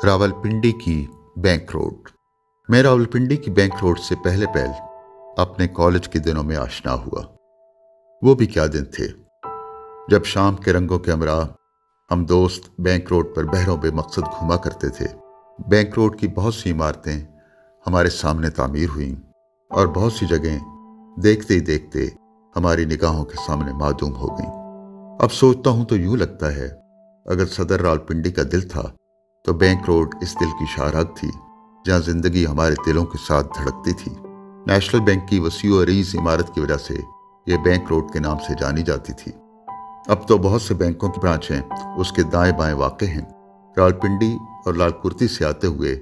راولپنڈی کی bank road. میں راولپنڈی کی بینک روڈ سے پہلے اپنے کالج کے دنوں میں آشنا ہوا۔ وہ بھی کیا دن تھے جب شام کے رنگوں کے ہمراہ ہم دوست بینک روڈ پر بہروں بے مقصد گھوما کرتے تھے۔ بینک روڈ کی بہت سی عمارتیں ہمارے سامنے تعمیر ہوئیں اور بہت سی جگہیں دیکھتے ہی دیکھتے ہماری نگاہوں کے سامنے معدوم ہو گئیں۔ اب سوچتا ہوں تو یوں لگتا ہے اگر صدر راولپنڈی کا دل تھا تو بینک روڈ اس دل کی شاہراہ تھی جہاں زندگی ہمارے دلوں کے ساتھ دھڑکتی تھی۔ نیشنل بینک کی وسیع و عریض عمارت کی وجہ سے یہ بینک روڈ کے نام سے جانی جاتی تھی۔ اب تو بہت سے بینکوں کی برانچیں اس کے دائیں بائیں واقع ہیں۔ راولپنڈی اور لال کرتی سے آتے ہوئے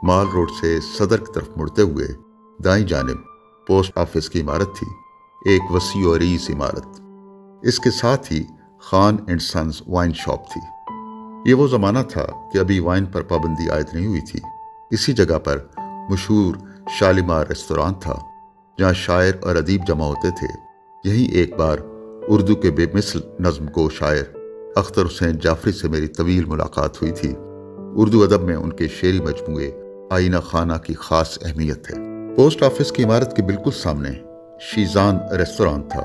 مال روڈ سے صدر کی طرف مڑتے ہوئے دائیں جانب پوسٹ آفس کی عمارت تھی، ایک وسیع و عریض عمارت۔ اس کے ساتھ ہی Khan and sons wine shop تھی۔ یہ وہ زمانہ تھا کہ ابھی وائن پر پابندی عائد نہیں ہوئی تھی۔ اسی جگہ پر مشہور شالیمار ریستوران تھا جہاں شاعر اور ادیب جمع ہوتے تھے۔ یہیں ایک بار اردو کے بے مثل نظم گو شاعر اختر حسین جعفری سے میری طویل ملاقات ہوئی تھی۔ اردو ادب میں ان کے شعری مجموعے آئینہ خانہ کی خاص اہمیت ہے۔ پوسٹ آفس کی عمارت کے بالکل سامنے شیزان ریستوران تھا۔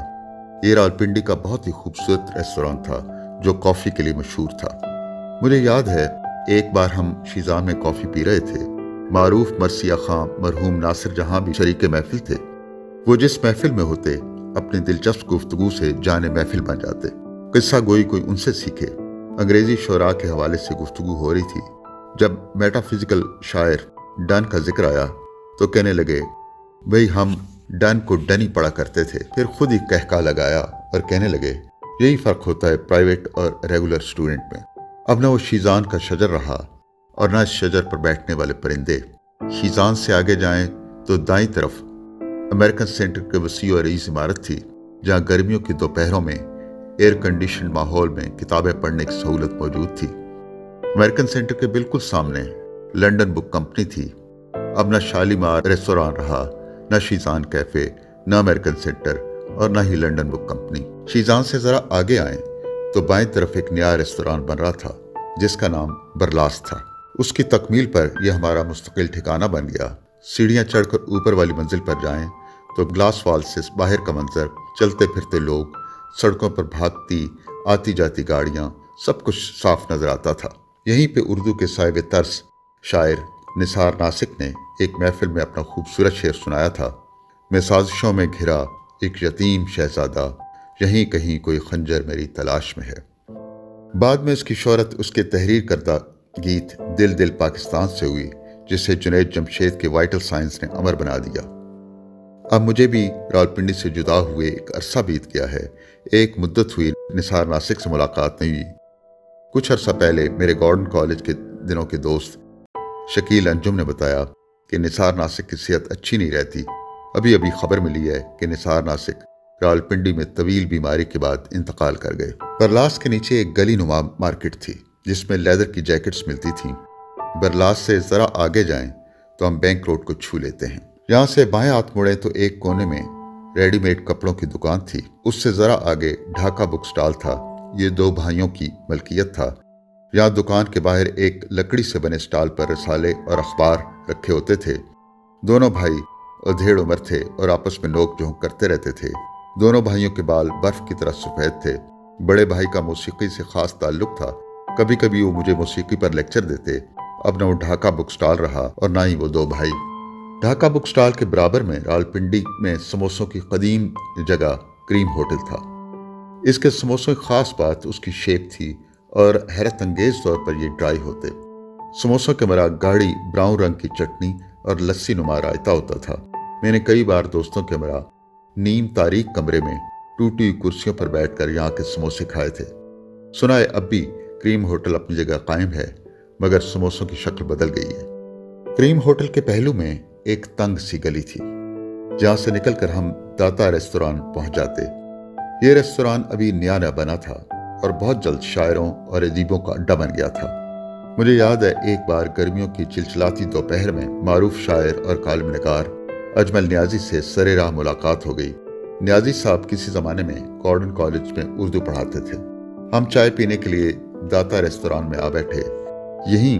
یہ راولپنڈی کا بہت ہی خوبصورت ریستوران تھا جو کافی کے لیے مشہور تھا۔ مجھے یاد ہے ایک بار ہم شیزان میں کافی پی رہے تھے۔ معروف مرثیہ خاں مرحوم ناصر جہاں بھی شریک محفل تھے۔ وہ جس محفل میں ہوتے اپنی دلچسپ گفتگو سے جان محفل بن جاتے۔ قصہ گوئی کوئی ان سے سیکھے۔ انگریزی شعراء کے حوالے سے گفتگو ہو رہی تھی۔ جب میٹا فزیکل شاعر ڈن کا ذکر آیا تو کہنے لگے بھئی ہم ڈن کو ڈنی پڑھا کرتے تھے، پھر خود ہی کہکا لگایا اور کہنے لگے یہی فرق ہوتا ہے پرائیویٹ اور ریگولر اسٹوڈنٹ میں۔ اب نہ وہ شیزان کا شجر رہا اور نہ اس شجر پر بیٹھنے والے پرندے۔ شیزان سے آگے جائیں تو دائیں طرف امریکن سینٹر کے وسیع و عریض عمارت تھی جہاں گرمیوں کی دوپہروں میں ایئر کنڈیشن ماحول میں کتابیں پڑھنے کی سہولت موجود تھی۔ امریکن سینٹر کے بالکل سامنے لنڈن بک کمپنی تھی۔ اب نہ شالیمار ریستوران رہا، نہ شیزان کیفے، نہ امریکن سینٹر اور نہ ہی لنڈن بک کمپنی۔ شیزان سے ذرا آگے آئیں تو بائیں طرف ایک نیا ریستوران بن رہا تھا جس کا نام برلاس تھا۔ اس کی تکمیل پر یہ ہمارا مستقل ٹھکانہ بن گیا۔ سیڑھیاں چڑھ کر اوپر والی منزل پر جائیں تو گلاس وال سے باہر کا منظر، چلتے پھرتے لوگ، سڑکوں پر بھاگتی آتی جاتی گاڑیاں، سب کچھ صاف نظر آتا تھا۔ یہیں پہ اردو کے صاحب طرز شاعر نثار ناسک نے ایک محفل میں اپنا خوبصورت شعر سنایا تھا۔ میں سازشوں میں گھرا ایک یتیم شہزادہ، یہیں کہیں کوئی خنجر میری تلاش میں ہے۔ بعد میں اس کی شہرت اس کے تحریر کردہ گیت دل دل پاکستان سے ہوئی جسے جنید جمشید کے وائٹل سائنس نے امر بنا دیا۔ اب مجھے بھی راولپنڈی سے جدا ہوئے ایک عرصہ بیت گیا ہے۔ ایک مدت ہوئی نثار ناسک سے ملاقات نہیں ہوئی۔ کچھ عرصہ پہلے میرے گارڈن کالج کے دنوں کے دوست شکیل انجم نے بتایا کہ نثار ناسک کی صحت اچھی نہیں رہتی۔ ابھی ابھی خبر ملی ہے کہ نثار ناسک راولپنڈی میں طویل بیماری کے بعد انتقال کر گئے۔ برلاس کے نیچے ایک گلی نما مارکیٹ تھی جس میں لیدر کی جیکٹس ملتی تھیں۔ برلاس سے ذرا آگے جائیں تو ہم بینک روڈ کو چھو لیتے ہیں۔ یہاں سے بائیں ہاتھ مڑیں تو ایک کونے میں ریڈی میڈ کپڑوں کی دکان تھی۔ اس سے ذرا آگے ڈھاکہ بک سٹال تھا۔ یہ دو بھائیوں کی ملکیت تھا۔ یہاں دکان کے باہر ایک لکڑی سے بنے سٹال پر رسالے اور اخبار رکھے ہوتے تھے۔ دونوں بھائی ادھیڑ عمر تھے اور آپس میں نوک جھونک کرتے رہتے تھے۔ دونوں بھائیوں کے بال برف کی طرح سفید تھے۔ بڑے بھائی کا موسیقی سے خاص تعلق تھا۔ کبھی کبھی وہ مجھے موسیقی پر لیکچر دیتے۔ اب نہ وہ ڈھاکہ بک سٹال رہا اور نہ ہی وہ دو بھائی۔ ڈھاکہ بک سٹال کے برابر میں راولپنڈی میں سموسوں کی قدیم جگہ کریم ہوٹل تھا۔ اس کے سموسوں کی خاص بات اس کی شیپ تھی اور حیرت انگیز طور پر یہ ڈرائی ہوتے۔ سموسوں کے مرا گاڑھی براؤن رنگ کی چٹنی اور لسی نما رائتا ہوتا تھا۔ میں نے کئی بار دوستوں کے مرا نیم تاریک کمرے میں ٹوٹی ہوئی کرسیوں پر بیٹھ کر یہاں کے سموسے کھائے تھے۔ سنا ہے اب بھی کریم ہوٹل اپنی جگہ قائم ہے مگر سموسوں کی شکل بدل گئی ہے۔ کریم ہوٹل کے پہلو میں ایک تنگ سی گلی تھی جہاں سے نکل کر ہم داتا ریستوران پہنچ جاتے۔ یہ ریستوران ابھی نیا نیا بنا تھا اور بہت جلد شاعروں اور ادیبوں کا اڈا بن گیا تھا۔ مجھے یاد ہے ایک بار گرمیوں کی چلچلاتی دوپہر میں معروف شاعر اور کالم نگار اجمل نیازی سے سر راہ ملاقات ہو گئی۔ نیازی صاحب کسی زمانے میں گارڈن کالج میں اردو پڑھاتے تھے۔ ہم چائے پینے کے لیے داتا ریستوران میں آ بیٹھے۔ یہیں